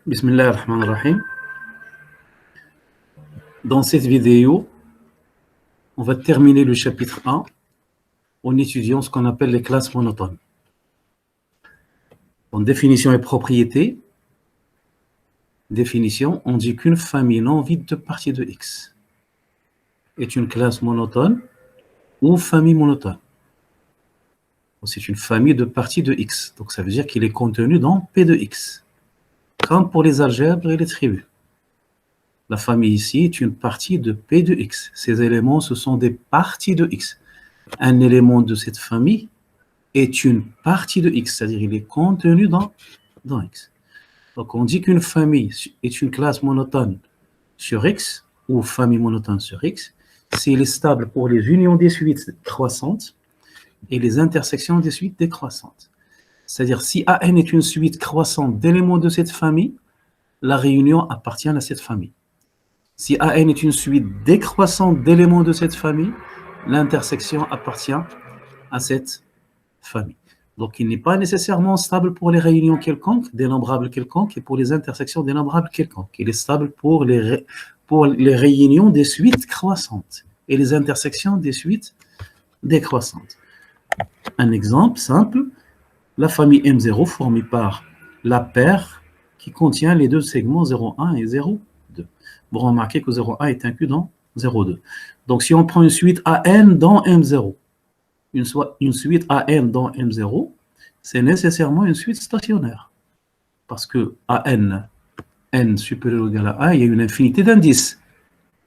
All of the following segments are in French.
Bismillah ar-Rahman ar-Rahim. Dans cette vidéo, on va terminer le chapitre 1 en étudiant ce qu'on appelle les classes monotones. En définition et propriété, définition, on dit qu'une famille non vide de parties de X est une classe monotone ou famille monotone. C'est une famille de parties de X. Donc ça veut dire qu'il est contenu dans P de X. Comme pour les algèbres et les tribus. La famille ici est une partie de P de X. Ces éléments, ce sont des parties de X. Un élément de cette famille est une partie de X, c'est-à-dire il est contenu dans X. Donc on dit qu'une famille est une classe monotone sur X, ou famille monotone sur X, s'il est stable pour les unions des suites croissantes et les intersections des suites décroissantes. C'est-à-dire si AN est une suite croissante d'éléments de cette famille, la réunion appartient à cette famille. Si AN est une suite décroissante d'éléments de cette famille, l'intersection appartient à cette famille. Donc il n'est pas nécessairement stable pour les réunions quelconques, dénombrables quelconques, et pour les intersections dénombrables quelconques. Il est stable pour les réunions des suites croissantes et les intersections des suites décroissantes. Un exemple simple, la famille M0 formée par la paire qui contient les deux segments 0,1 et 0,2. Vous remarquez que 0,1 est inclus dans 0,2. Donc si on prend une suite AN dans M0, une suite AN dans M0, c'est nécessairement une suite stationnaire. Parce que AN, N supérieur ou égal à 1, il y a une infinité d'indices.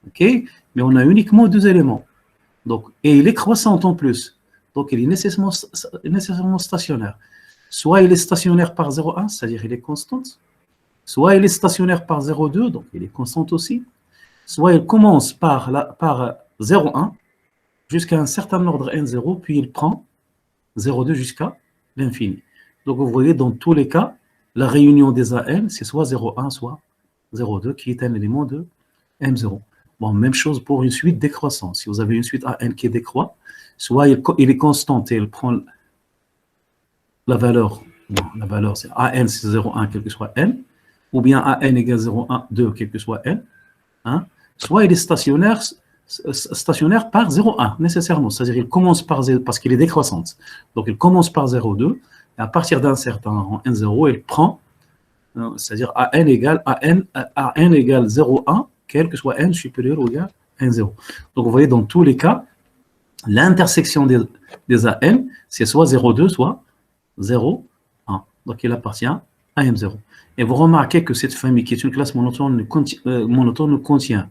Okay? Mais on a uniquement deux éléments. Donc, et il est croissant en plus. Donc il est nécessairement stationnaire. Soit il est stationnaire par 0,1, c'est-à-dire il est constante. Soit il est stationnaire par 0,2, donc il est constante aussi. Soit il commence par 0,1 jusqu'à un certain ordre N0, puis il prend 0,2 jusqu'à l'infini. Donc vous voyez, dans tous les cas, la réunion des AN, c'est soit 0,1, soit 0,2, qui est un élément de M0. Bon, même chose pour une suite décroissante. Si vous avez une suite AN qui décroît, soit il est constante et il prend la valeur, c'est AN, c'est 0,1, quel que soit N, ou bien AN égale 0,1, 2, quel que soit N, hein, soit il est stationnaire par 0,1, nécessairement. C'est-à-dire qu'il commence par 0, parce qu'il est décroissante. Donc il commence par 0,2, et à partir d'un certain rang N0, il prend, c'est-à-dire AN égale 0,1, quel que soit N supérieur ou égal à N0. Donc vous voyez, dans tous les cas, l'intersection des AN, c'est soit 0,2, soit 0,1. Donc il appartient à M0. Et vous remarquez que cette famille, qui est une classe monotone, ne contient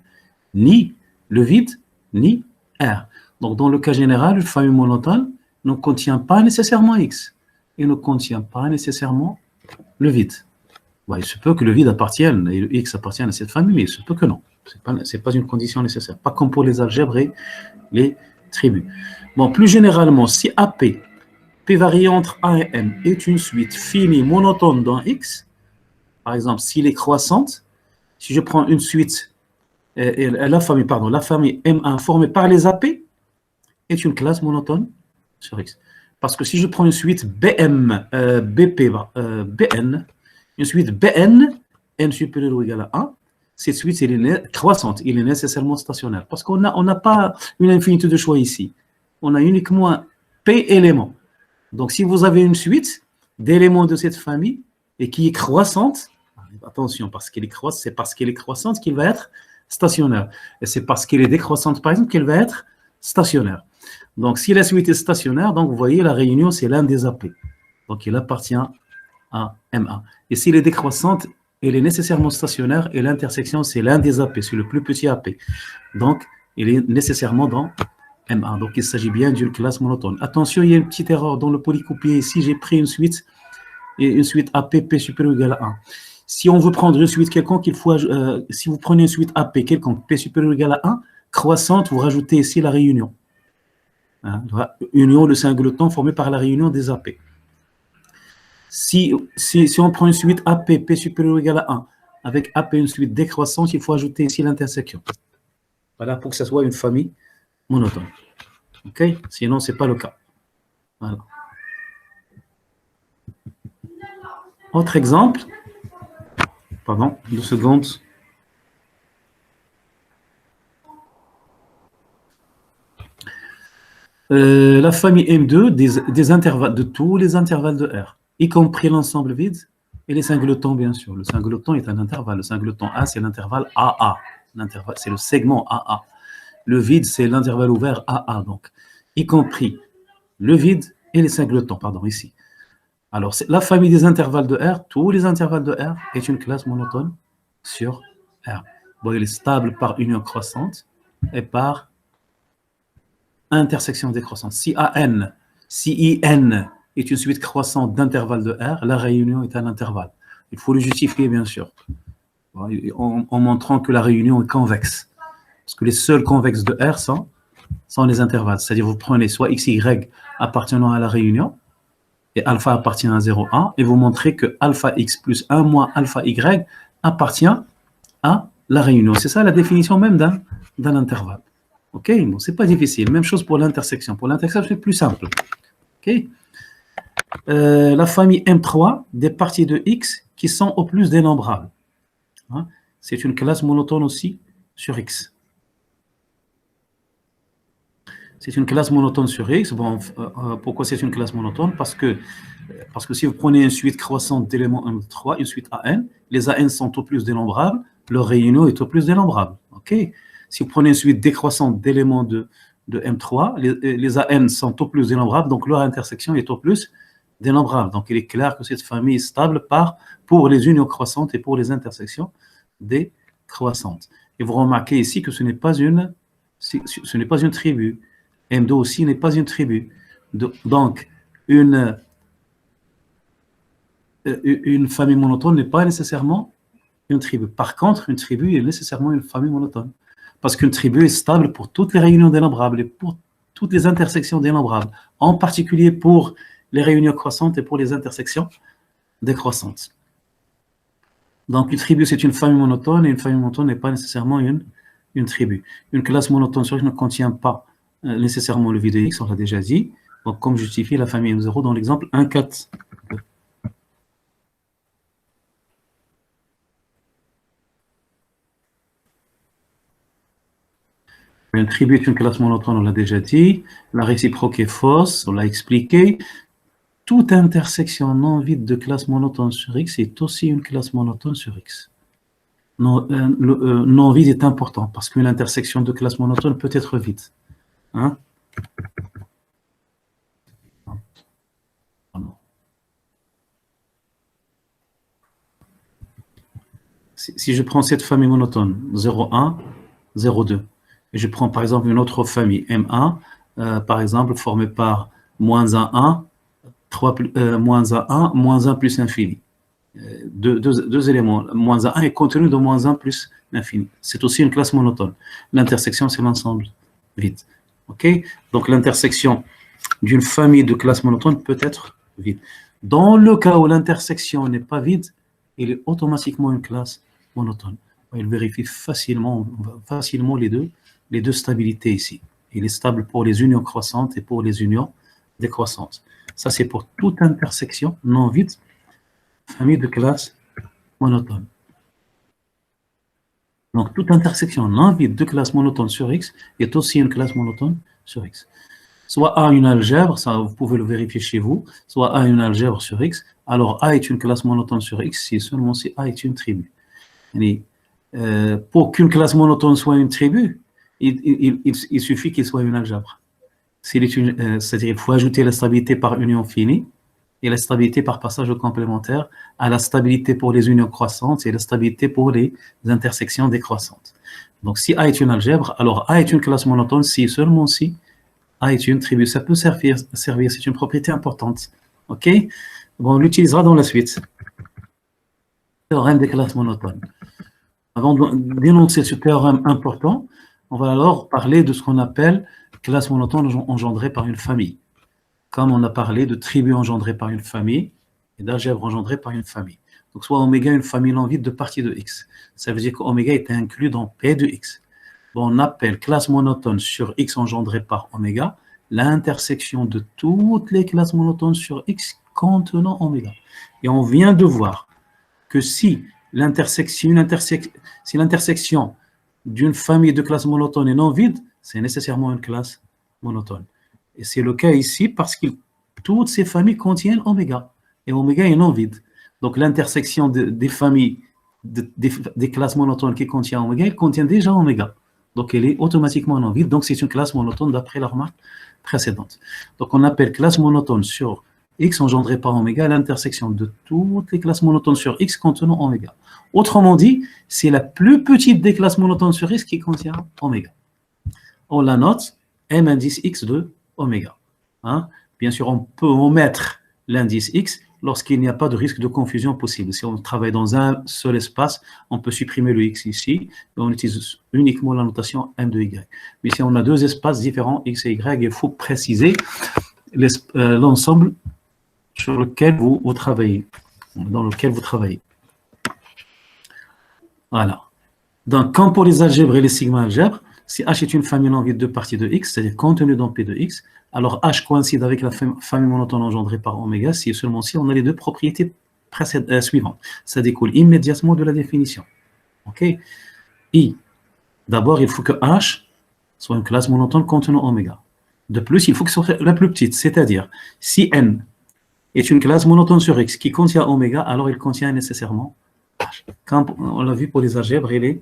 ni le vide, ni R. Donc dans le cas général, une famille monotone ne contient pas nécessairement X. Et ne contient pas nécessairement le vide. Il se peut que le vide appartienne et le X appartienne à cette famille, mais il se peut que non. Ce n'est pas une condition nécessaire. Pas comme pour les algèbres et les tribus. Bon, plus généralement, si AP, P varié entre A et M, est une suite finie monotone dans X, par exemple, s'il est croissante, si je prends une suite, la famille M1 formée par les AP est une classe monotone sur X. Parce que si je prends une suite BM, BP, BN, une suite BN, N supérieur ou égal à 1, cette suite elle est croissante, il est nécessairement stationnaire. Parce qu'on n'a pas une infinité de choix ici. On a uniquement P éléments. Donc si vous avez une suite d'éléments de cette famille et qui est croissante, attention, parce qu'elle est croissante, c'est parce qu'elle est croissante qu'il va être stationnaire. Et c'est parce qu'elle est décroissante, par exemple, qu'elle va être stationnaire. Donc si la suite est stationnaire, donc vous voyez, la réunion, c'est l'un des AP. Donc il appartient à M1. Et s'il est décroissante, elle est nécessairement stationnaire et l'intersection, c'est l'un des AP, c'est le plus petit AP. Donc, il est nécessairement dans M1. Donc, il s'agit bien d'une classe monotone. Attention, il y a une petite erreur dans le polycopier. Ici, j'ai pris une suite AP, P supérieur ou égal à 1. Si on veut prendre une suite quelconque, si vous prenez une suite AP quelconque, P supérieur ou égal à 1, croissante, vous rajoutez ici la réunion. Hein, union de singletons formée par la réunion des AP. Si on prend une suite AP, P supérieur ou égal à 1, avec AP une suite décroissante, il faut ajouter ici l'intersection. Voilà, pour que ce soit une famille monotone. OK? Sinon, ce n'est pas le cas. Voilà. Autre exemple, Pardon, 2 secondes. La famille M2 des intervalles, de tous les intervalles de R, y compris l'ensemble vide et les singletons, bien sûr. Le singleton est un intervalle. Le singleton A, c'est l'intervalle AA. C'est le segment AA. Le vide, c'est l'intervalle ouvert AA, donc, y compris le vide et les singletons, pardon, ici. Alors, la famille des intervalles de R, tous les intervalles de R, est une classe monotone sur R. Bon, il est stable par union croissante et par intersection décroissante. Si IN est une suite croissante d'intervalles de R, la réunion est un intervalle. Il faut le justifier, bien sûr, en montrant que la réunion est convexe. Parce que les seuls convexes de R sont les intervalles. C'est-à-dire, vous prenez soit x, y appartenant à la réunion, et alpha appartient à 0, 1, et vous montrez que alpha x plus 1 moins alpha y appartient à la réunion. C'est ça la définition même d'un intervalle. Ok, bon, c'est pas difficile. Même chose pour l'intersection. Pour l'intersection, c'est plus simple. Ok. La famille M3 des parties de X qui sont au plus dénombrables. Hein? C'est une classe monotone aussi sur X. C'est une classe monotone sur X. Bon, pourquoi c'est une classe monotone? Parce que si vous prenez une suite croissante d'éléments M3, une suite AN, les AN sont au plus dénombrables, leur réunion est au plus dénombrable. Ok. Si vous prenez une suite décroissante d'éléments de M3, les AN sont au plus dénombrables, donc leur intersection est au plus dénombrable. Donc, il est clair que cette famille est stable pour les unions croissantes et pour les intersections décroissantes. Et vous remarquez ici que ce n'est pas une tribu. M2 aussi n'est pas une tribu. Donc, une famille monotone n'est pas nécessairement une tribu. Par contre, une tribu est nécessairement une famille monotone. Parce qu'une tribu est stable pour toutes les réunions dénombrables et pour toutes les intersections dénombrables, en particulier pour les réunions croissantes et pour les intersections décroissantes. Donc, une tribu, c'est une famille monotone, et une famille monotone n'est pas nécessairement une tribu. Une classe monotone sur X ne contient pas nécessairement le vide de X, on l'a déjà dit. Donc, comme justifié la famille M0 dans l'exemple 1, 4. Une tribu est une classe monotone, on l'a déjà dit. La réciproque est fausse, on l'a expliqué. Toute intersection non vide de classe monotone sur X est aussi une classe monotone sur X. Non vide est important parce qu'une intersection de classe monotone peut être vide. Hein? Si je prends cette famille monotone, 0, 1, 0, 2, et je prends par exemple une autre famille, M1, par exemple, formée par moins 1, 1, 3, moins 1, 1, moins 1 plus infini. Deux éléments. Moins 1 est contenu de moins 1 plus l'infini. C'est aussi une classe monotone. L'intersection, c'est l'ensemble vide. OK? Donc, l'intersection d'une famille de classes monotones peut être vide. Dans le cas où l'intersection n'est pas vide, il est automatiquement une classe monotone. Il vérifie facilement les deux stabilités ici. Il est stable pour les unions croissantes et pour les unions décroissantes. Ça, c'est pour toute intersection non vide, famille de classes monotones. Donc, toute intersection non vide de classe monotone sur X est aussi une classe monotone sur X. Soit A une algèbre, ça vous pouvez le vérifier chez vous, soit A une algèbre sur X, alors A est une classe monotone sur X si seulement si A est une tribu. Et, pour qu'une classe monotone soit une tribu, il suffit qu'il soit une algèbre. C'est-à-dire qu'il faut ajouter la stabilité par union finie et la stabilité par passage complémentaire à la stabilité pour les unions croissantes et la stabilité pour les intersections décroissantes. Donc, si A est une algèbre, alors A est une classe monotone si seulement si A est une tribu. Ça peut servir, c'est une propriété importante. OK? Bon, on l'utilisera dans la suite. Théorème des classes monotones. Avant d'énoncer ce théorème important, on va alors parler de ce qu'on appelle classe monotone engendrée par une famille. Comme on a parlé de tribu engendrée par une famille et d'algèbre engendrée par une famille. Donc, soit oméga une famille non vide de partie de X. Ça veut dire qu'oméga est inclus dans P de X. Bon, on appelle classe monotone sur X engendrée par oméga l'intersection de toutes les classes monotones sur X contenant oméga. Et on vient de voir que si si l'intersection d'une famille de classes monotones est non vide, c'est nécessairement une classe monotone. Et c'est le cas ici parce que toutes ces familles contiennent oméga. Et oméga est non vide. Donc l'intersection des familles, des classes monotones qui contiennent oméga, elle contient déjà oméga. Donc elle est automatiquement non vide. Donc c'est une classe monotone d'après la remarque précédente. Donc on appelle classe monotone sur X engendrée par oméga l'intersection de toutes les classes monotones sur X contenant oméga. Autrement dit, c'est la plus petite des classes monotones sur X qui contient oméga. On la note M indice X de oméga. Hein? Bien sûr, on peut omettre l'indice X lorsqu'il n'y a pas de risque de confusion possible. Si on travaille dans un seul espace, on peut supprimer le X ici, et on utilise uniquement la notation M de Y. Mais si on a deux espaces différents, X et Y, il faut préciser l'ensemble sur lequel vous travaillez, dans lequel vous travaillez. Voilà. Donc, comme pour les algèbres et les sigma-algèbres, si H est une famille non vide de partie de X, c'est-à-dire contenue dans P de X, alors H coïncide avec la famille monotone engendrée par oméga si et seulement si on a les deux propriétés suivantes. Ça découle immédiatement de la définition. OK? I. D'abord, il faut que H soit une classe monotone contenant oméga. De plus, il faut que ce soit la plus petite, c'est-à-dire si N est une classe monotone sur X qui contient oméga, alors il contient nécessairement H. Comme on l'a vu pour les algèbres et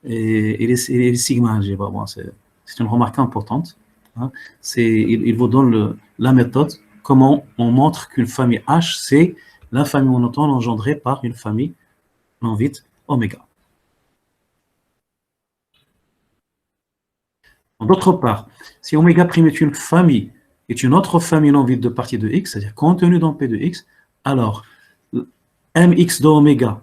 les sigma-algèbres. Bon, c'est une remarque importante. Hein. Il vous donne la méthode, comment on montre qu'une famille H, c'est la famille monotone engendrée par une famille non vide oméga. D'autre part, si oméga' est une famille, est une autre famille non vide de partie de X, c'est-à-dire contenue dans P de X, alors mx de oméga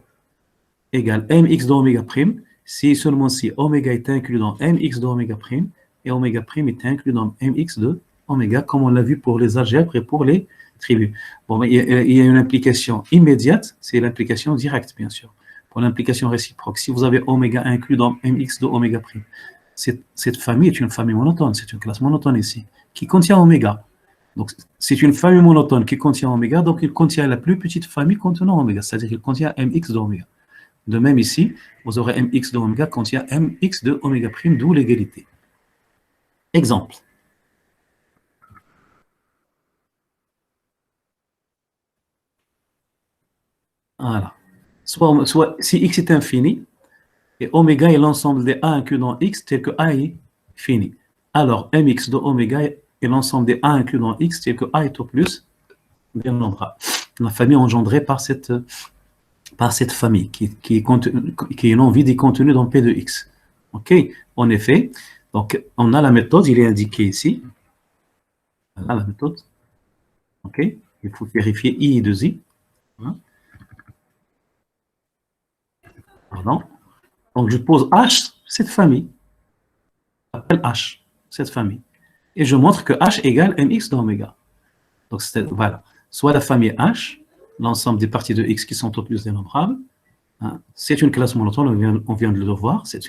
égale mx de oméga prime, si seulement si oméga est inclus dans mx de oméga prime, et oméga prime est inclus dans mx de oméga, comme on l'a vu pour les algèbres et pour les tribus. Bon, il y a une implication immédiate, c'est l'implication directe, bien sûr. Pour l'implication réciproque, si vous avez oméga inclus dans mx de oméga prime, cette famille est une famille monotone, c'est une classe monotone ici, qui contient oméga. Donc, c'est une famille monotone qui contient oméga, donc il contient la plus petite famille contenant oméga, c'est-à-dire qu'il contient mx de oméga. De même ici, vous aurez mx de oméga contient mx de oméga prime, d'où l'égalité. Exemple. Voilà. Soit si x est infini, et oméga est l'ensemble des A inclus dans X tel que A est fini. Alors, mx de oméga est l'ensemble des A inclus dans X tel que A est au plus bien nombrable. La famille engendrée par cette famille qui est non vide et contenue dans P de X. OK? En effet, donc on a la méthode, il est indiqué ici. Voilà la méthode. OK? Il faut vérifier I de I. Hein? Pardon. Donc, je pose H, cette famille. J'appelle H, cette famille. Et je montre que H égale mx d'oméga. Donc, voilà. Soit la famille H, l'ensemble des parties de X qui sont au plus dénombrables, hein, c'est une classe monotone, on vient de le voir, c'est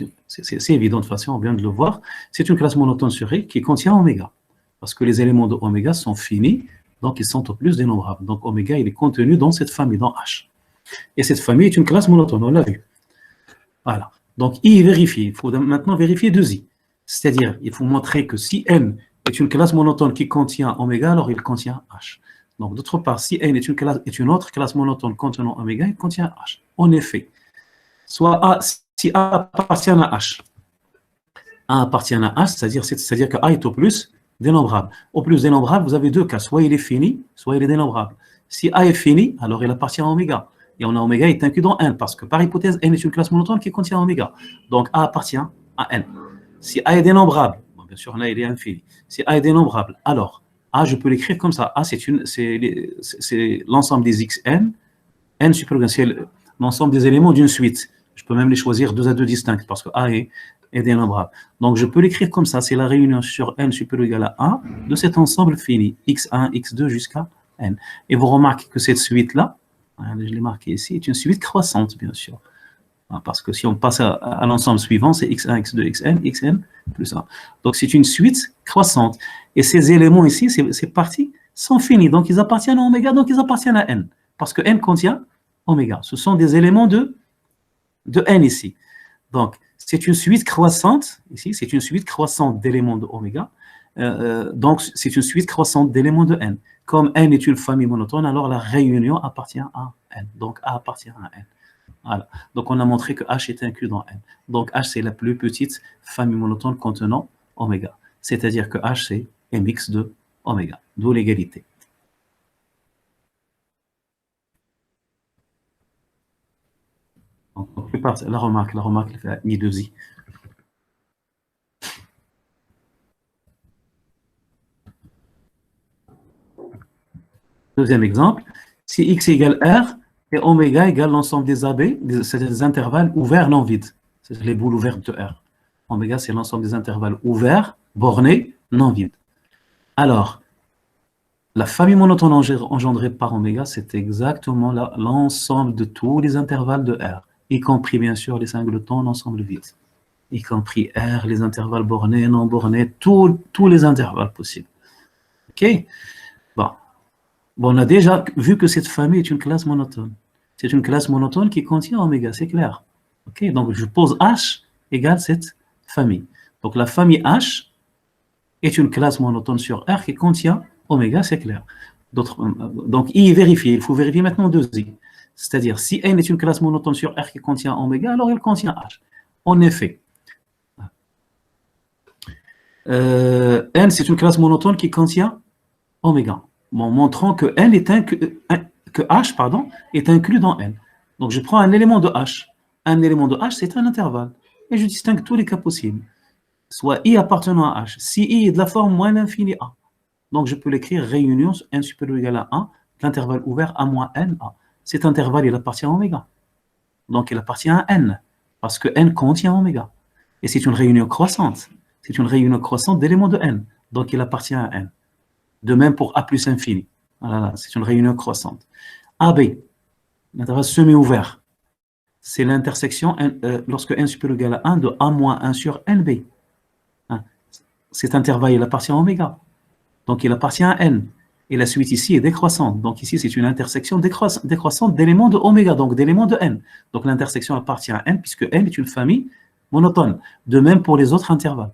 évident de toute façon, on vient de le voir, c'est une classe monotone sur X qui contient oméga. Parce que les éléments de oméga sont finis, donc ils sont au plus dénombrables. Donc, oméga, il est contenu dans cette famille, dans H. Et cette famille est une classe monotone, on l'a vu. Voilà. Donc, I est vérifié. Il faut maintenant vérifier 2I. C'est-à-dire, il faut montrer que si N est une classe monotone qui contient oméga, alors il contient H. Donc, d'autre part, si N est une autre classe monotone contenant oméga, il contient H. En effet, si A appartient à H, A appartient à H, c'est-à-dire que A est au plus dénombrable. Au plus dénombrable, vous avez deux cas. Soit il est fini, soit il est dénombrable. Si A est fini, alors il appartient à oméga. Et on a oméga est inclus dans N, parce que par hypothèse, N est une classe monotone qui contient oméga. Donc A appartient à N. Si A est dénombrable, bon, bien sûr là il est infini. Si A est dénombrable, alors A, je peux l'écrire comme ça. A, c'est l'ensemble des Xn, N supérieur, c'est l'ensemble des éléments d'une suite. Je peux même les choisir 2 à 2 distincts, parce que A est dénombrable. Donc je peux l'écrire comme ça, c'est la réunion sur N supérieur ou égal à A de cet ensemble fini, X1, X2 jusqu'à N. Et vous remarquez que cette suite-là, je l'ai marqué ici, est une suite croissante, bien sûr. Parce que si on passe à l'ensemble suivant, c'est x1, x2, xn, xn plus 1. Donc c'est une suite croissante. Et ces éléments ici, ces parties, sont finis. Donc ils appartiennent à oméga, donc ils appartiennent à n. Parce que n contient oméga. Ce sont des éléments de de n ici. Donc, c'est une suite croissante, ici, c'est une suite croissante d'éléments de oméga. Donc, c'est une suite croissante d'éléments de n. Comme n est une famille monotone, alors la réunion appartient à n. Donc, A appartient à n. Voilà. Donc, on a montré que H est inclus dans n. Donc, H, c'est la plus petite famille monotone contenant oméga. C'est-à-dire que H, c'est mx de oméga, d'où l'égalité. Donc, la remarque fait I de I. Deuxième exemple, si x égale r et oméga égale l'ensemble des AB, c'est-à-dire des intervalles ouverts non vides, c'est les boules ouvertes de R. Oméga, c'est l'ensemble des intervalles ouverts, bornés, non vides. Alors, la famille monotone engendrée par oméga, c'est exactement l'ensemble de tous les intervalles de R, y compris bien sûr les singletons, l'ensemble vide, y compris R, les intervalles bornés, non bornés, tous les intervalles possibles. OK? Bon, on a déjà vu que cette famille est une classe monotone. C'est une classe monotone qui contient oméga, c'est clair. OK? Donc, je pose H égale cette famille. Donc, la famille H est une classe monotone sur R qui contient oméga, c'est clair. Donc, I est vérifié. Il faut vérifier maintenant deux I. C'est-à-dire, si N est une classe monotone sur R qui contient oméga, alors elle contient H. En effet, N, c'est une classe monotone qui contient oméga. Bon, montrant que H est inclus dans N. Donc, je prends un élément de H. Un élément de H, c'est un intervalle. Et je distingue tous les cas possibles. Soit I appartenant à H. Si I est de la forme moins l'infini A. Donc, je peux l'écrire réunion n supérieur ou égal à 1, l'intervalle ouvert A moins n A. Cet intervalle, il appartient à oméga. Donc, il appartient à n, parce que n contient oméga. Et c'est une réunion croissante. C'est une réunion croissante d'éléments de n. Donc, il appartient à n. De même pour A plus infini. Voilà, c'est une réunion croissante. AB, l'intervalle semi-ouvert. C'est l'intersection, lorsque n supérieur ou égal à 1, de A moins 1 sur NB. Hein. Cet intervalle, il appartient à oméga. Donc, il appartient à n. Et la suite ici est décroissante. Donc, ici, c'est une intersection décroissante d'éléments de oméga, donc d'éléments de n. Donc, l'intersection appartient à n, puisque n est une famille monotone. De même pour les autres intervalles.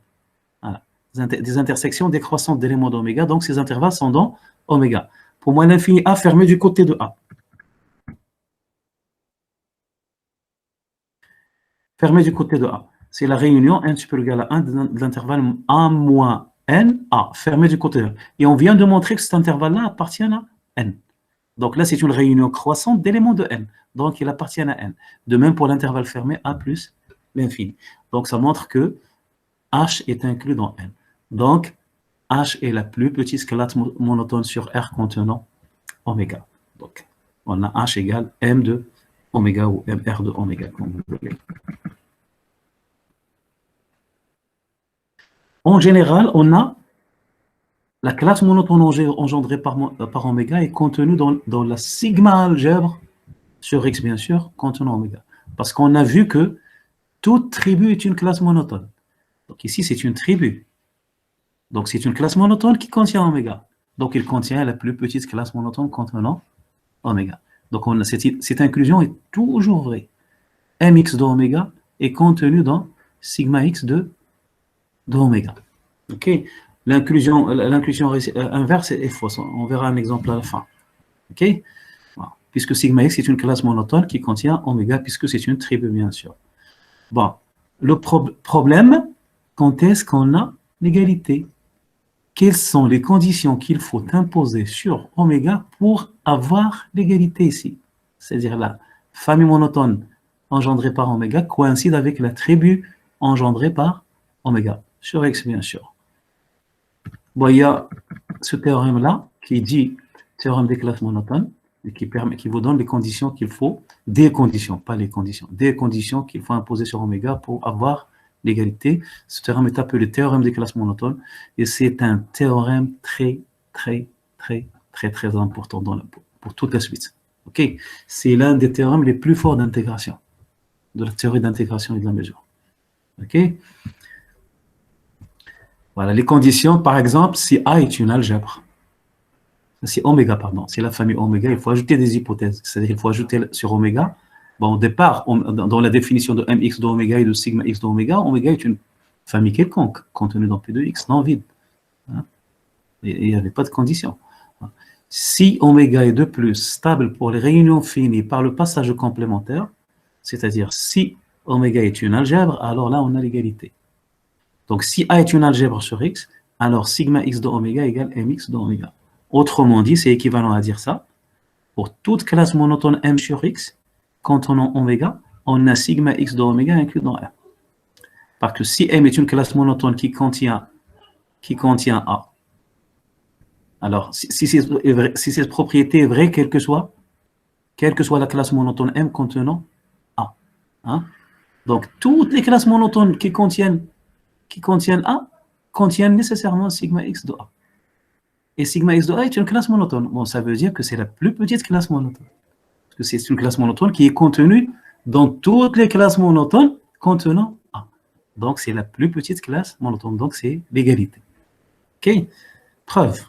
Voilà. Des intersections décroissantes d'éléments d'oméga, donc ces intervalles sont dans oméga. Pour moi, l'infini A fermé du côté de A. Fermé du côté de A. C'est la réunion n supérieur ou égal à 1 de l'intervalle A moins n, A, fermé du côté de A. Et on vient de montrer que cet intervalle-là appartient à n. Donc là, c'est une réunion croissante d'éléments de n. Donc, il appartient à n. De même pour l'intervalle fermé A plus l'infini. Donc, ça montre que H est inclus dans n. Donc, H est la plus petite classe monotone sur R contenant oméga. Donc, on a H égale M de oméga ou MR de oméga, comme vous voulez. En général, on a la classe monotone engendrée par oméga est contenue dans la sigma algèbre sur X, bien sûr, contenant oméga. Parce qu'on a vu que toute tribu est une classe monotone. Donc ici, c'est une tribu. Donc c'est une classe monotone qui contient oméga. Donc il contient la plus petite classe monotone contenant oméga. Donc cette inclusion est toujours vraie. Mx de oméga est contenu dans sigma x de oméga. Ok. L'inclusion inverse est fausse. On verra un exemple à la fin. Ok. Voilà. Puisque sigma x est une classe monotone qui contient oméga, puisque c'est une tribu, bien sûr. Bon. Le problème, quand est-ce qu'on a l'égalité? Quelles sont les conditions qu'il faut imposer sur oméga pour avoir l'égalité ici? C'est-à-dire la famille monotone engendrée par oméga coïncide avec la tribu engendrée par oméga, sur X bien sûr. Bon, il y a ce théorème-là qui dit théorème des classes monotones et qui vous donne les conditions qu'il faut, des conditions, pas les conditions, des conditions qu'il faut imposer sur oméga pour avoir l'égalité. Ce théorème est appelé théorème des classes monotones et c'est un théorème très important pour toute la suite. Okay? C'est l'un des théorèmes les plus forts d'intégration, de la théorie d'intégration et de la mesure. Okay? Voilà, les conditions, par exemple, si A est une algèbre, si oméga, pardon, c'est la famille oméga, il faut ajouter des hypothèses, c'est-à-dire qu'il faut ajouter sur oméga Bon, au départ, dans la définition de mx de oméga et de sigma x de oméga, oméga est une famille quelconque, contenue dans P de x, non vide. Hein. Et il n'y avait pas de condition. Si oméga est de plus stable pour les réunions finies par le passage complémentaire, c'est-à-dire si oméga est une algèbre, alors là on a l'égalité. Donc si A est une algèbre sur x, alors sigma x de oméga égale mx de oméga. Autrement dit, c'est équivalent à dire ça. Pour toute classe monotone M sur X, contenant oméga, on a sigma X de oméga inclus dans R. Parce que si M est une classe monotone qui contient A, alors si cette propriété est vraie, quelle que soit la classe monotone M contenant A. Hein? Donc toutes les classes monotones qui contiennent A contiennent nécessairement sigma X de A. Et sigma X de A est une classe monotone. Bon, ça veut dire que c'est la plus petite classe monotone. Parce que c'est une classe monotone qui est contenue dans toutes les classes monotones contenant A. Donc, c'est la plus petite classe monotone. Donc, c'est l'égalité. OK? Preuve.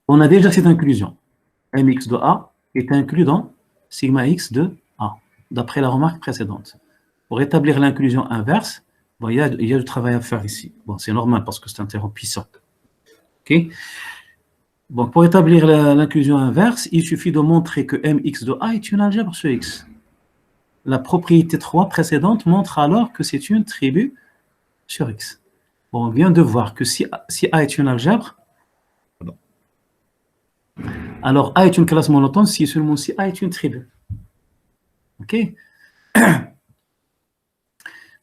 On a déjà cette inclusion. Mx de A est inclus dans sigma X de A, d'après la remarque précédente. Pour établir l'inclusion inverse, bon, il y a du travail à faire ici. Bon, c'est normal parce que c'est un terme puissant. OK? Bon, pour établir l'inclusion inverse, il suffit de montrer que mx de A est une algèbre sur X. La propriété 3 précédente montre alors que c'est une tribu sur X. Bon, on vient de voir que si A est une algèbre, alors A est une classe monotone si seulement si A est une tribu. OK?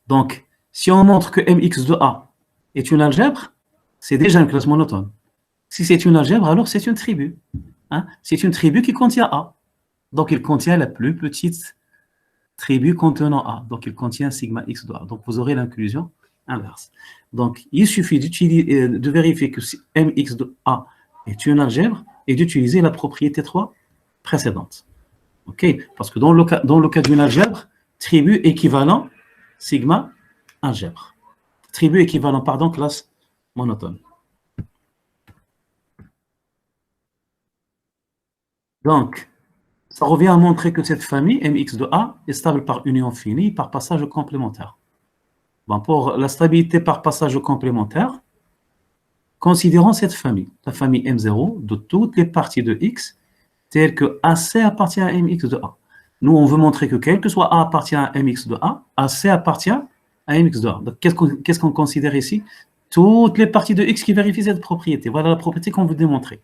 Donc, si on montre que mx de A est une algèbre, c'est déjà une classe monotone. Si c'est une algèbre, alors c'est une tribu. Hein? C'est une tribu qui contient A. Donc, il contient la plus petite tribu contenant A. Donc, il contient sigma x de A. Donc, vous aurez l'inclusion inverse. Donc, il suffit de vérifier que mx de A est une algèbre et d'utiliser la propriété 3 précédente. OK? Parce que dans le cas d'une algèbre, tribu équivalent sigma algèbre. Tribu équivalent, pardon, classe monotone. Donc, ça revient à montrer que cette famille, mx de A, est stable par union finie, par passage complémentaire. Bon, pour la stabilité par passage complémentaire, considérons cette famille, la famille M0, de toutes les parties de X, telles que AC appartient à mx de A. Nous, on veut montrer que quel que soit A appartient à mx de A, AC appartient à mx de A. Donc, qu'est-ce qu'on considère ici? Toutes les parties de X qui vérifient cette propriété. Voilà la propriété qu'on veut démontrer.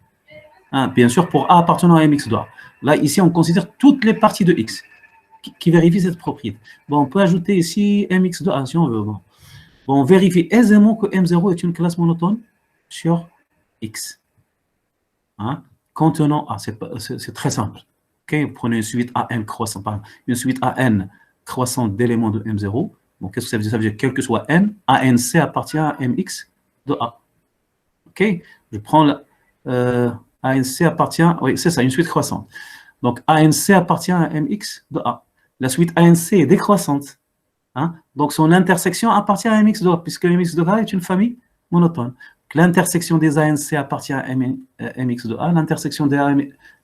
Hein, bien sûr, pour A appartenant à mx de A. Là, ici, on considère toutes les parties de X qui vérifient cette propriété. Bon, on peut ajouter ici mx de A si on veut. Bon, on vérifie aisément que M0 est une classe monotone sur X. Hein, contenant A, c'est très simple. Okay, vous prenez une suite AN croissante, d'éléments de M0. Bon, qu'est-ce que ça veut dire? Ça veut dire quel que soit N, ANC appartient à MX de A. OK? Je prends ANC appartient, oui, c'est ça, une suite croissante. Donc, ANC appartient à MX de A. La suite ANC est décroissante. Hein? Donc, son intersection appartient à MX de A, puisque MX de A est une famille monotone. L'intersection des ANC appartient à MX de A.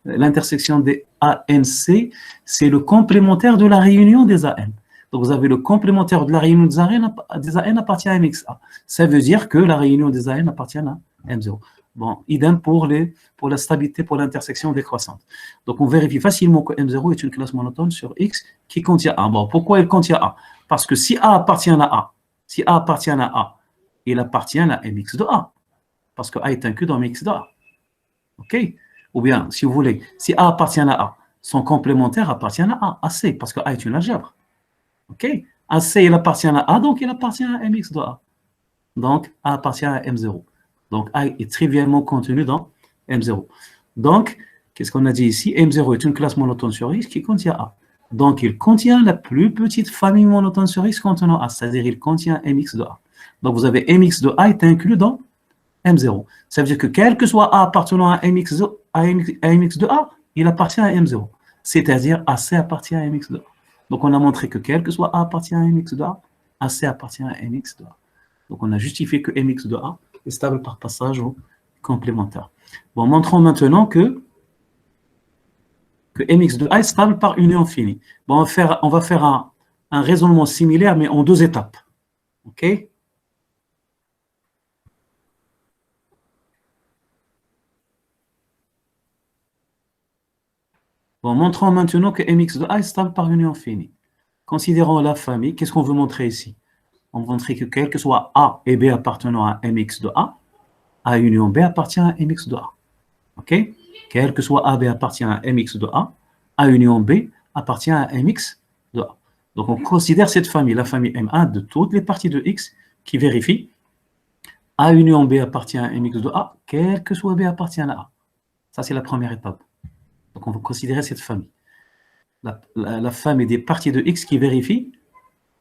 L'intersection des ANC, c'est le complémentaire de la réunion des AN. Donc, vous avez le complémentaire de la réunion des AN appartient à MXA. Ça veut dire que la réunion des AN appartient à M0. Bon, idem pour la stabilité, pour l'intersection décroissante. Donc, on vérifie facilement que M0 est une classe monotone sur X qui contient A. Bon, pourquoi elle contient A? Parce que si A appartient à A, il appartient à MX de A. Parce que A est inclus dans MX de A. OK? Ou bien, si vous voulez, si A appartient à A, son complémentaire appartient à A, AC, parce que A est une algèbre. OK? AC, il appartient à A, donc il appartient à MX de A. Donc, A appartient à M0. Donc, A est trivialement contenu dans M0. Donc, qu'est-ce qu'on a dit ici? M0 est une classe monotone sur X qui contient A. Donc, il contient la plus petite famille monotone sur X contenant A, c'est-à-dire il contient MX de A. Donc, vous avez MX de A est inclus dans M0. Ça veut dire que quel que soit A appartenant à MX de A, il appartient à M0. C'est-à-dire AC appartient à MX de A. Donc, on a montré que quel que soit A appartient à MX de A, AC appartient à MX de A. Donc, on a justifié que MX de A est stable par passage au complémentaire. Bon, montrons maintenant que que mx de A est stable par union finie. Bon, on va faire un raisonnement similaire, mais en 2 étapes. OK? Bon, montrons maintenant que mx de A est stable par union finie. Considérons la famille. Qu'est-ce qu'on veut montrer ici? On veut montrer que quel que soit A et B appartenant à mx de A union B appartient à mx de A. OK? Quel que soit A, B appartient à mx de A union B appartient à mx de A. Donc, on considère cette famille, la famille M1 de toutes les parties de X qui vérifie A union B appartient à mx de A, quel que soit B appartient à A. Ça, c'est la première étape. Donc, on va considérer cette famille. La famille des parties de X qui vérifie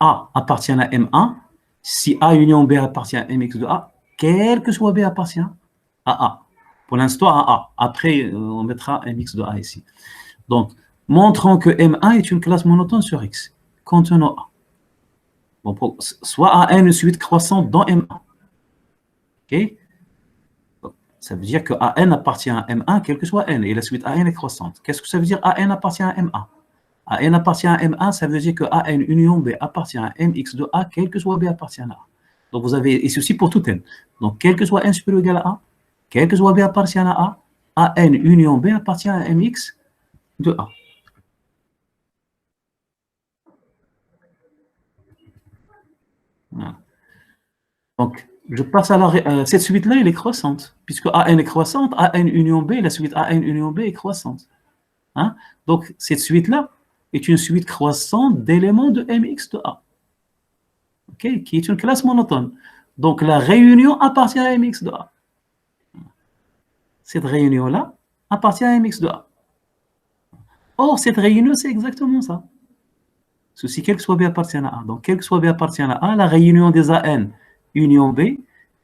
A appartient à M1 si A union B appartient à mx de A, quel que soit B appartient à A. Pour l'instant, à A. Après, on mettra mx de A ici. Donc, montrons que M1 est une classe monotone sur X, contenant A. Bon, soit A une suite croissante dans M1. OK? Ça veut dire que AN appartient à M1, quel que soit N, et la suite AN est croissante. Qu'est-ce que ça veut dire AN appartient à M1? AN appartient à M1, ça veut dire que AN union B appartient à MX de A, quel que soit B appartient à A. Donc vous avez, et ceci pour tout N. Donc quel que soit N supérieur ou égal à A, quel que soit B appartient à A, AN union B appartient à MX de A. Voilà. Donc, je passe à cette suite-là, elle est croissante, puisque AN est croissante, AN union B, la suite AN union B est croissante. Hein? Donc, cette suite-là est une suite croissante d'éléments de MX de A, okay? Qui est une classe monotone. Donc, la réunion appartient à MX de A. Cette réunion-là appartient à MX de A. Or, cette réunion, c'est exactement ça. Ceci, quel que soit B appartient à A. Donc, quel que soit B appartient à A, la réunion des AN union B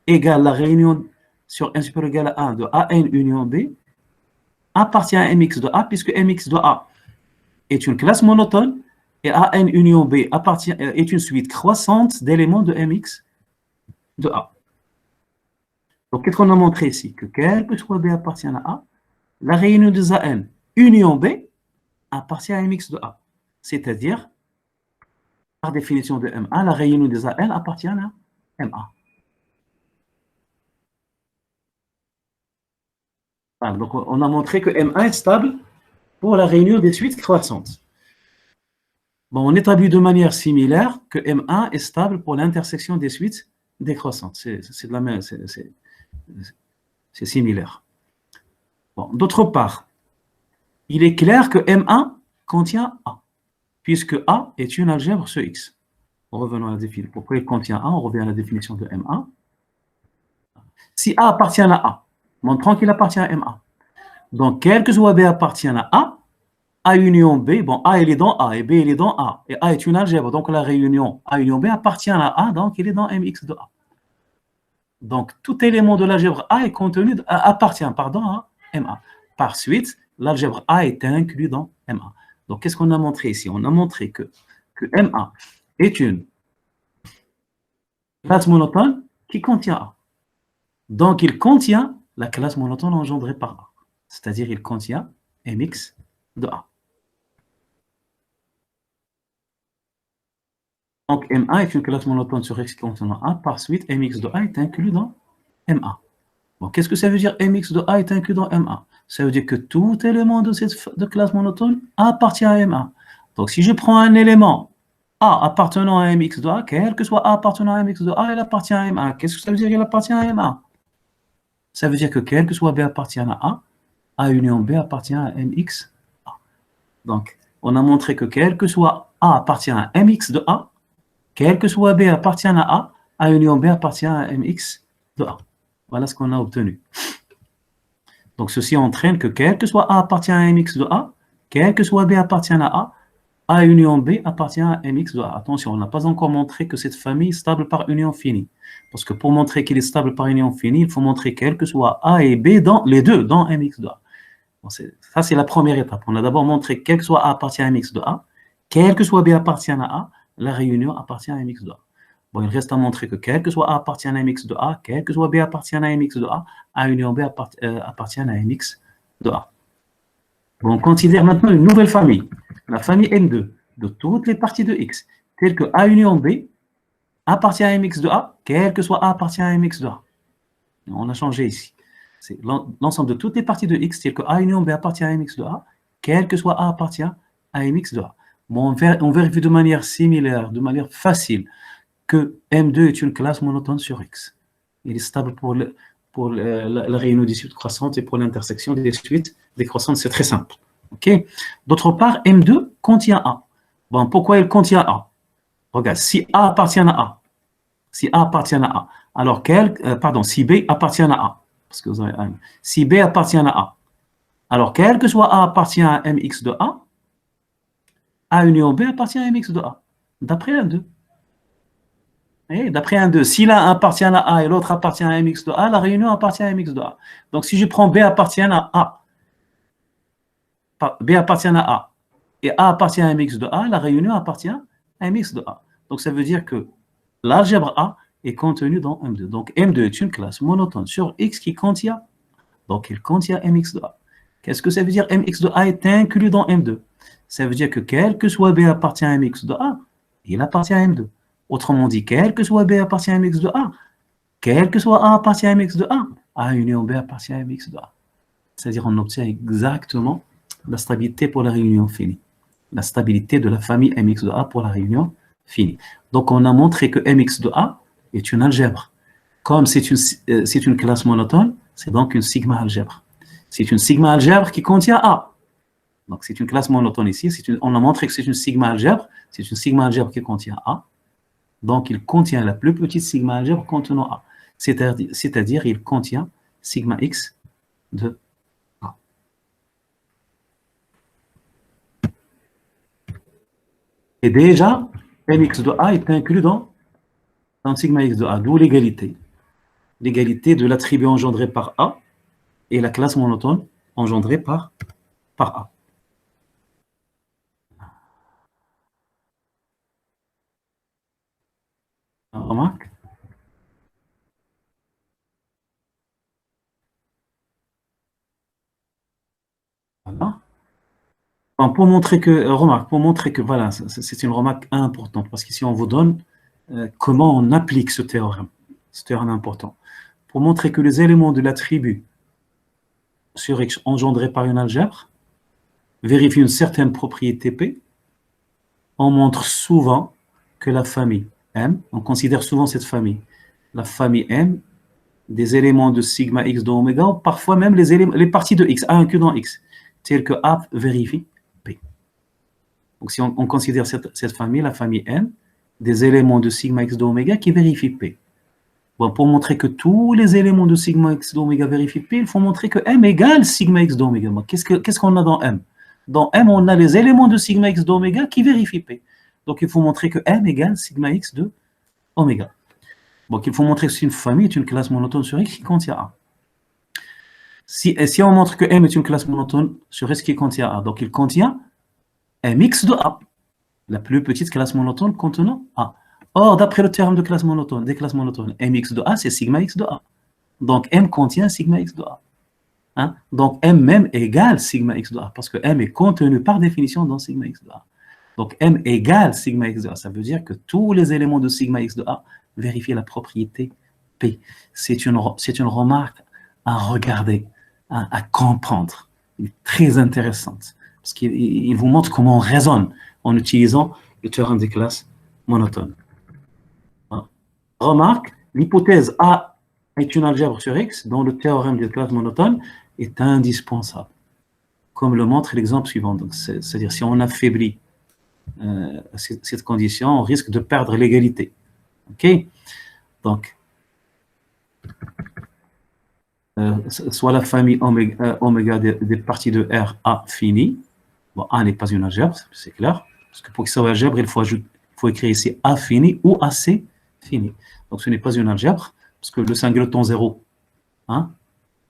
égale la réunion sur N supérieur égal à 1 de AN union B appartient à MX de A, puisque MX de A est une classe monotone et AN union B est une suite croissante d'éléments de MX de A. Donc, qu'est-ce qu'on a montré ici? Que quel que soit B appartient à A, la réunion des AN union B appartient à MX de A. C'est-à-dire, par définition de M1, la réunion des AN appartient à MA. Voilà, donc, on a montré que M1 est stable pour la réunion des suites croissantes. Bon, on établit de manière similaire que M1 est stable pour l'intersection des suites décroissantes. C'est de la même, c'est similaire. Bon, d'autre part, il est clair que M1 contient A, puisque A est une algèbre sur X. Revenons à la définition. Pourquoi il contient A? On revient à la définition de M1. Si A appartient à A, montrons qu'il appartient à MA. Donc, quel que soit B appartient à A union B, bon, A il est dans A et B il est dans A, et A est une algèbre, donc la réunion A union B appartient à A, donc il est dans MX de A. Donc, tout élément de l'algèbre A est appartient à MA. Par suite, l'algèbre A est inclus dans MA. Donc, qu'est-ce qu'on a montré ici? On a montré que MA est une classe monotone qui contient A. Donc, il contient la classe monotone engendrée par A. C'est-à-dire, il contient MX de A. Donc, MA est une classe monotone sur X contenant A. Par suite, MX de A est inclus dans MA. Bon, qu'est-ce que ça veut dire MX de A est inclus dans MA? Ça veut dire que tout élément de cette classe monotone appartient à MA. Donc, si je prends un élément A appartenant à MX de A, quel que soit A appartenant à MX de A, il appartient à MA. Qu'est-ce que ça veut dire qu'il appartient à MA? Ça veut dire que quel que soit B appartient à A union B appartient à MX A. Donc, on a montré que quel que soit A appartient à MX de A, quel que soit B appartient à A union B appartient à MX de A. Voilà ce qu'on a obtenu. Donc, ceci entraîne que quel que soit A appartient à MX de A, quel que soit B appartient à A union B appartient à MX de A. Attention, on n'a pas encore montré que cette famille est stable par union finie. Parce que pour montrer qu'il est stable par union finie, il faut montrer quel que soit A et B, les deux dans MX de A. Bon, ça, c'est la première étape. On a d'abord montré quel que soit A appartient à MX de A, quel que soit B appartient à A, la réunion appartient à MX de A. Bon, il reste à montrer que quel que soit A appartient à MX de A, quel que soit B appartient à MX de A union B appartient à MX de A. On considère maintenant une nouvelle famille, la famille M2, de toutes les parties de X, telles que A union B appartient à Mx de A, quel que soit A appartient à Mx de A. On a changé ici. C'est l'ensemble de toutes les parties de X, telles que A union B appartient à Mx de A, quel que soit A appartient à Mx de A. Bon, on vérifie de manière similaire, de manière facile, que M2 est une classe monotone sur X. Il est stable pour la réunion des suites croissantes et pour l'intersection des suites décroissantes, c'est très simple. Okay. D'autre part, M2 contient A. Bon, pourquoi il contient A? Regarde, si A appartient à A, si A appartient à A, alors si B appartient à A, parce que vous avez un, si B appartient à A, alors quel que soit A appartient à Mx de A, A union B appartient à Mx de A, d'après un 2. D'après un 2, si l'un appartient à A et l'autre appartient à Mx de A, la réunion appartient à Mx de A. Donc si je prends B appartient à A, B appartient à A, et A appartient à Mx de A, la réunion appartient à Mx de A. Donc ça veut dire que l'algèbre A est contenue dans M2. Donc M2 est une classe monotone sur X qui contient, donc il contient Mx de A. Qu'est-ce que ça veut dire? Mx de A est inclus dans M2. Ça veut dire que quel que soit B appartient à Mx de A, il appartient à M2. Autrement dit, quel que soit B appartient à Mx de A, quel que soit A appartient à Mx de A, A union B appartient à Mx de A. C'est-à-dire on obtient exactement la stabilité pour la réunion finie. La stabilité de la famille Mx de A pour la réunion finie. Donc on a montré que Mx de A est une algèbre. Comme c'est une classe monotone, c'est donc une sigma algèbre. C'est une sigma algèbre qui contient A. Donc c'est une classe monotone ici. On a montré que c'est une sigma algèbre. C'est une sigma algèbre qui contient A. Donc il contient la plus petite sigma algèbre contenant A. C'est-à-dire il contient sigma x de A. Et déjà, Mx de A est inclus dans sigma x de A, d'où l'égalité. L'égalité de l'attribut engendré par A et la classe monotone engendrée par A. Remarque? Voilà. Pour montrer que, voilà, c'est une remarque importante, parce qu'ici on vous donne comment on applique ce théorème important. Pour montrer que les éléments de l'attribut sur X engendrés par une algèbre vérifient une certaine propriété P, on montre souvent que la famille M, on considère souvent cette famille, la famille M, des éléments de sigma X de oméga, ou parfois même les parties de X, A inclus dans X, telles que A vérifie P. Donc si on considère cette famille, la famille M, des éléments de sigma X de oméga qui vérifient P. Bon, pour montrer que tous les éléments de sigma X d'oméga vérifient P, il faut montrer que M égale sigma X d'oméga. Qu'est-ce qu'on a dans M? Dans M, on a les éléments de sigma X d'oméga qui vérifient P. Donc il faut montrer que M égale sigma X de oméga. Donc il faut montrer que c'est une famille, est une classe monotone sur X qui contient A. Si on montre que M est une classe monotone sur X qui contient A, donc il contient Mx de A, la plus petite classe monotone contenant A. Or, d'après le théorème de classe monotone, des classes monotones, Mx de A, c'est sigma X de A. Donc, M contient sigma X de A. Hein? Donc, M même égale sigma X de A, parce que M est contenu par définition dans sigma X de A. Donc, M égale sigma X de A. Ça veut dire que tous les éléments de sigma X de A vérifient la propriété P. C'est une remarque à regarder, à comprendre. Elle est très intéressante, parce qu'il vous montre comment on raisonne en utilisant le théorème des classes monotones. Remarque, l'hypothèse A est une algèbre sur X dont le théorème des classes monotones est indispensable, comme le montre l'exemple suivant. C'est-à-dire, si on affaiblit cette condition, on risque de perdre l'égalité. OK? Donc, soit la famille oméga des parties de R A fini. Bon, A n'est pas une algèbre, c'est clair. Parce que pour que ça soit algèbre, il faut écrire ici A fini ou AC fini. Donc ce n'est pas une algèbre, parce que le singleton 0, hein,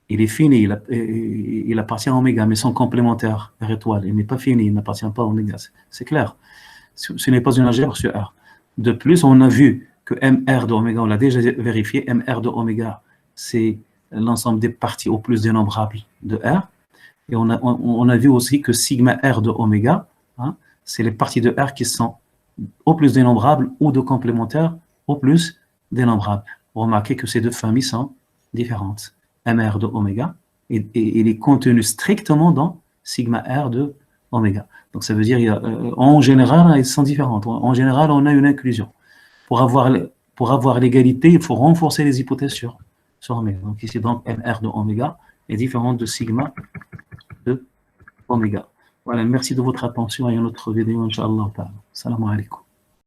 il est fini, il appartient à oméga, mais son complémentaire R étoile, il n'est pas fini, il n'appartient pas à oméga. C'est clair. Ce n'est pas une algèbre sur R. De plus, on a vu que MR de oméga, on l'a déjà vérifié, MR de oméga, c'est l'ensemble des parties au plus dénombrable de R. Et on a vu aussi que sigma R de oméga, hein, c'est les parties de R qui sont au plus dénombrables ou de complémentaires au plus dénombrables. Remarquez que ces deux familles sont différentes. MR de oméga, et il est contenu strictement dans sigma R de oméga. Donc ça veut dire, en général, ils sont différentes. En général, on a une inclusion. Pour avoir l'égalité, il faut renforcer les hypothèses sur oméga. Donc ici, donc, MR de oméga est différente de sigma de oméga. Voilà, merci de votre attention et à une autre vidéo, Inch'Allah. Salam alaikum.